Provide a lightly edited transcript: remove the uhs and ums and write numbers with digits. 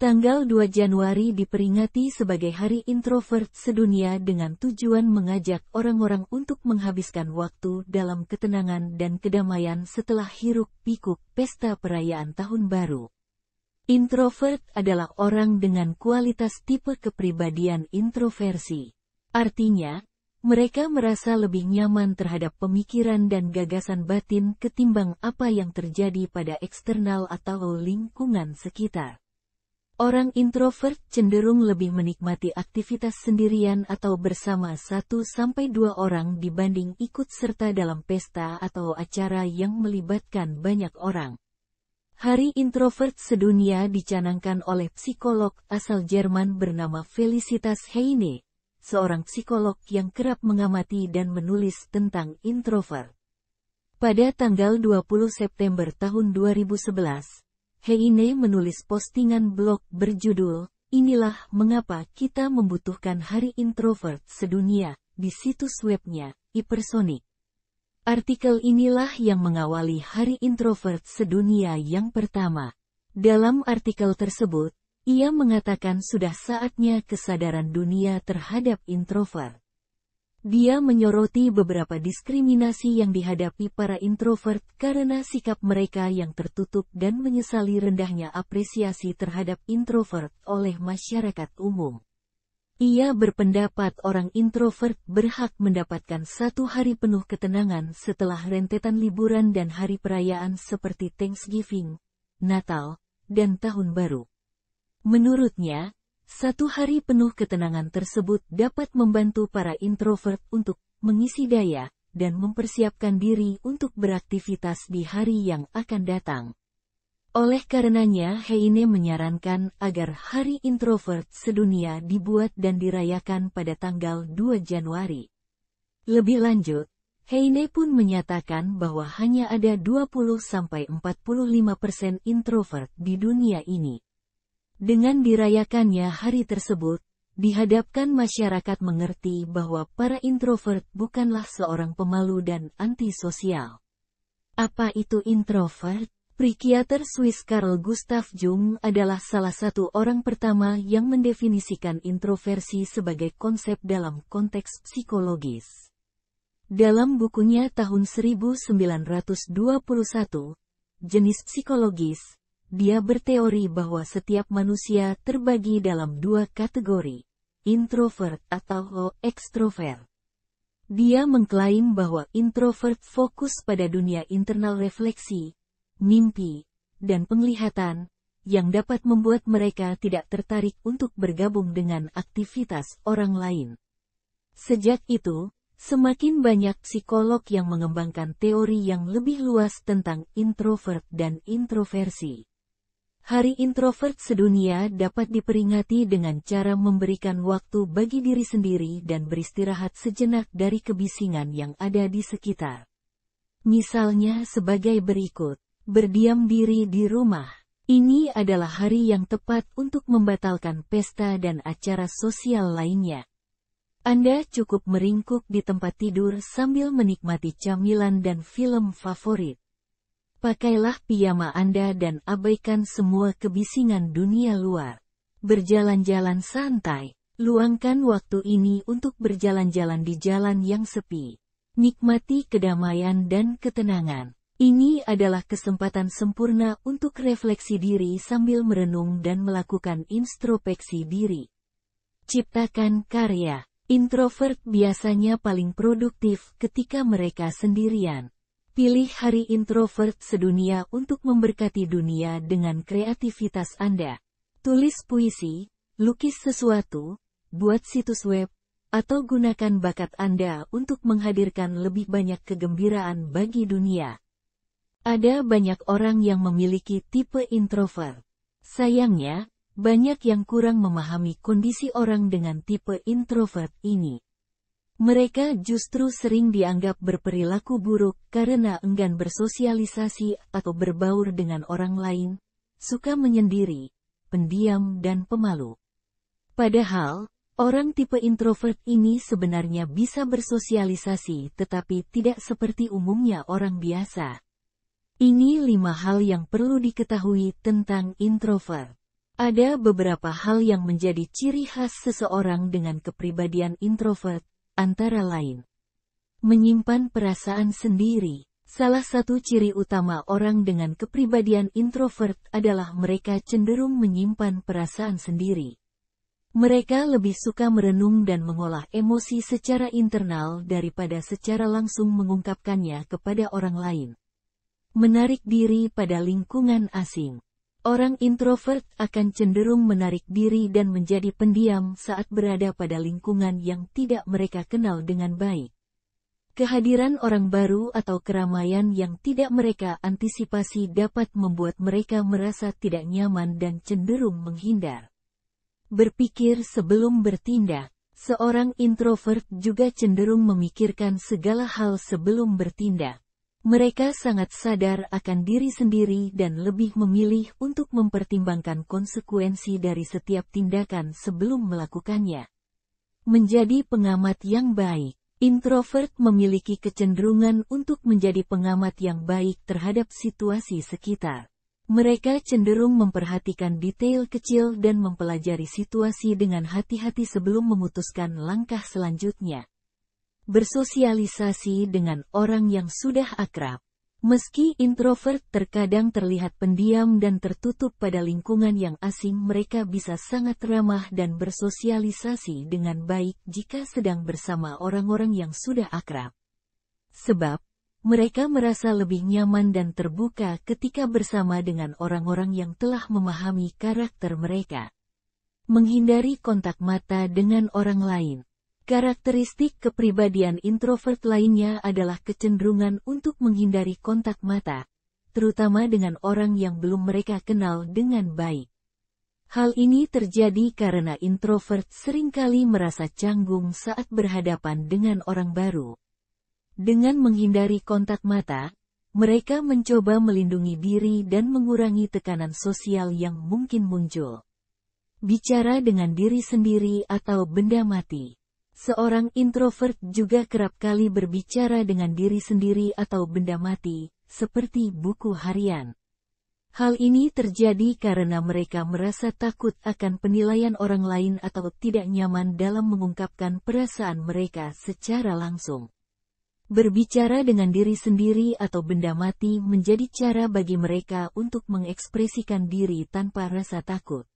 Tanggal 2 Januari diperingati sebagai Hari Introvert Sedunia dengan tujuan mengajak orang-orang untuk menghabiskan waktu dalam ketenangan dan kedamaian setelah hiruk-pikuk pesta perayaan Tahun Baru. Introvert adalah orang dengan kualitas tipe kepribadian introversi. Artinya, mereka merasa lebih nyaman terhadap pemikiran dan gagasan batin ketimbang apa yang terjadi pada eksternal atau lingkungan sekitar. Orang introvert cenderung lebih menikmati aktivitas sendirian atau bersama 1-2 orang dibanding ikut serta dalam pesta atau acara yang melibatkan banyak orang. Hari Introvert Sedunia dicanangkan oleh psikolog asal Jerman bernama Felicitas Heine, seorang psikolog yang kerap mengamati dan menulis tentang introvert. Pada tanggal 20 September tahun 2011, Heine menulis postingan blog berjudul, "Inilah Mengapa Kita Membutuhkan Hari Introvert Sedunia," di situs webnya, Hypersonic. Artikel inilah yang mengawali Hari Introvert Sedunia yang pertama. Dalam artikel tersebut, ia mengatakan sudah saatnya kesadaran dunia terhadap introvert. Dia menyoroti beberapa diskriminasi yang dihadapi para introvert karena sikap mereka yang tertutup dan menyesali rendahnya apresiasi terhadap introvert oleh masyarakat umum. Ia berpendapat orang introvert berhak mendapatkan 1 hari penuh ketenangan setelah rentetan liburan dan hari perayaan seperti Thanksgiving, Natal, dan Tahun Baru. Menurutnya, 1 hari penuh ketenangan tersebut dapat membantu para introvert untuk mengisi daya dan mempersiapkan diri untuk beraktivitas di hari yang akan datang. Oleh karenanya, Heine menyarankan agar Hari Introvert Sedunia dibuat dan dirayakan pada tanggal 2 Januari. Lebih lanjut, Heine pun menyatakan bahwa hanya ada 20-45% introvert di dunia ini. Dengan dirayakannya hari tersebut, dihadapkan masyarakat mengerti bahwa para introvert bukanlah seorang pemalu dan antisosial. Apa itu introvert? Psikiater Swiss Carl Gustav Jung adalah salah satu orang pertama yang mendefinisikan introversi sebagai konsep dalam konteks psikologis. Dalam bukunya tahun 1921, Jenis Psikologis, dia berteori bahwa setiap manusia terbagi dalam 2 kategori, introvert atau ekstrovert. Dia mengklaim bahwa introvert fokus pada dunia internal refleksi, mimpi, dan penglihatan, yang dapat membuat mereka tidak tertarik untuk bergabung dengan aktivitas orang lain. Sejak itu, semakin banyak psikolog yang mengembangkan teori yang lebih luas tentang introvert dan introversi. Hari Introvert Sedunia dapat diperingati dengan cara memberikan waktu bagi diri sendiri dan beristirahat sejenak dari kebisingan yang ada di sekitar. Misalnya sebagai berikut, berdiam diri di rumah. Ini adalah hari yang tepat untuk membatalkan pesta dan acara sosial lainnya. Anda cukup meringkuk di tempat tidur sambil menikmati camilan dan film favorit. Pakailah piyama Anda dan abaikan semua kebisingan dunia luar. Berjalan-jalan santai. Luangkan waktu ini untuk berjalan-jalan di jalan yang sepi. Nikmati kedamaian dan ketenangan. Ini adalah kesempatan sempurna untuk refleksi diri sambil merenung dan melakukan introspeksi diri. Ciptakan karya. Introvert biasanya paling produktif ketika mereka sendirian. Pilih Hari Introvert Sedunia untuk memberkati dunia dengan kreativitas Anda. Tulis puisi, lukis sesuatu, buat situs web, atau gunakan bakat Anda untuk menghadirkan lebih banyak kegembiraan bagi dunia. Ada banyak orang yang memiliki tipe introvert. Sayangnya, banyak yang kurang memahami kondisi orang dengan tipe introvert ini. Mereka justru sering dianggap berperilaku buruk karena enggan bersosialisasi atau berbaur dengan orang lain, suka menyendiri, pendiam dan pemalu. Padahal, orang tipe introvert ini sebenarnya bisa bersosialisasi tetapi tidak seperti umumnya orang biasa. Ini 5 hal yang perlu diketahui tentang introvert. Ada beberapa hal yang menjadi ciri khas seseorang dengan kepribadian introvert, antara lain menyimpan perasaan sendiri. Salah satu ciri utama orang dengan kepribadian introvert adalah mereka cenderung menyimpan perasaan sendiri. Mereka lebih suka merenung dan mengolah emosi secara internal daripada secara langsung mengungkapkannya kepada orang lain. Menarik diri pada lingkungan asing. Orang introvert akan cenderung menarik diri dan menjadi pendiam saat berada pada lingkungan yang tidak mereka kenal dengan baik. Kehadiran orang baru atau keramaian yang tidak mereka antisipasi dapat membuat mereka merasa tidak nyaman dan cenderung menghindar. Berpikir sebelum bertindak. Seorang introvert juga cenderung memikirkan segala hal sebelum bertindak. Mereka sangat sadar akan diri sendiri dan lebih memilih untuk mempertimbangkan konsekuensi dari setiap tindakan sebelum melakukannya. Menjadi pengamat yang baik. Introvert memiliki kecenderungan untuk menjadi pengamat yang baik terhadap situasi sekitar. Mereka cenderung memperhatikan detail kecil dan mempelajari situasi dengan hati-hati sebelum memutuskan langkah selanjutnya. Bersosialisasi dengan orang yang sudah akrab. Meski introvert terkadang terlihat pendiam dan tertutup pada lingkungan yang asing, mereka bisa sangat ramah dan bersosialisasi dengan baik jika sedang bersama orang-orang yang sudah akrab. Sebab, mereka merasa lebih nyaman dan terbuka ketika bersama dengan orang-orang yang telah memahami karakter mereka. Menghindari kontak mata dengan orang lain. Karakteristik kepribadian introvert lainnya adalah kecenderungan untuk menghindari kontak mata, terutama dengan orang yang belum mereka kenal dengan baik. Hal ini terjadi karena introvert seringkali merasa canggung saat berhadapan dengan orang baru. Dengan menghindari kontak mata, mereka mencoba melindungi diri dan mengurangi tekanan sosial yang mungkin muncul. Bicara dengan diri sendiri atau benda mati. Seorang introvert juga kerap kali berbicara dengan diri sendiri atau benda mati, seperti buku harian. Hal ini terjadi karena mereka merasa takut akan penilaian orang lain atau tidak nyaman dalam mengungkapkan perasaan mereka secara langsung. Berbicara dengan diri sendiri atau benda mati menjadi cara bagi mereka untuk mengekspresikan diri tanpa rasa takut.